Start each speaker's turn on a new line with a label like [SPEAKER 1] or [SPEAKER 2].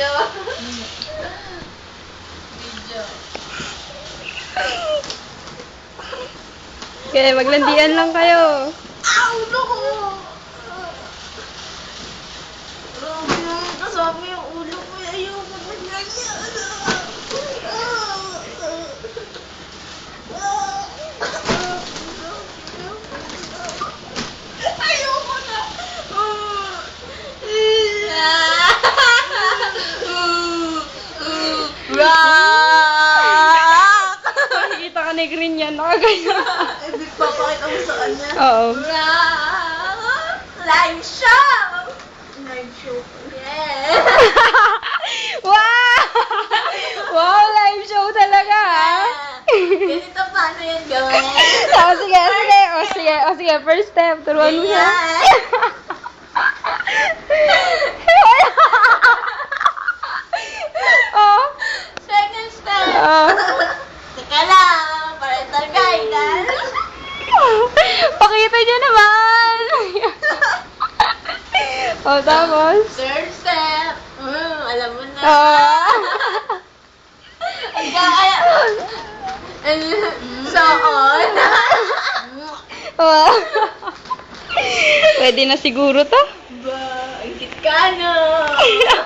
[SPEAKER 1] Video. Video.
[SPEAKER 2] Okay, maglandian lang kayo.
[SPEAKER 1] Ow! Naku! Grabe yung kasama yung ulo ko. Ayoko na ganyan. Ayoko na. Rock!
[SPEAKER 2] Nakikita ka ni Green yan. Nakagaya.
[SPEAKER 1] Ay, big papakita mo sa kanya.
[SPEAKER 2] Oo.
[SPEAKER 1] Rock! Live show! Live show. Yeah!
[SPEAKER 2] Wow! Wow, live show talaga ah.
[SPEAKER 1] Ganito paano yan gawin?
[SPEAKER 2] Oh, sige, sige. Oh, sige, oh, sige. First step. Turuan mo siya. Oh.
[SPEAKER 1] Second step.
[SPEAKER 2] Oh.
[SPEAKER 1] Teka lang, parental guidance.
[SPEAKER 2] Pakita niyo naman. Oh, tapos.
[SPEAKER 1] Third step. Alam mo na.
[SPEAKER 2] Oh.
[SPEAKER 1] Kaya, and so on.
[SPEAKER 2] Oh. Pwede na siguro to.
[SPEAKER 1] Ba, ang kit ka, no?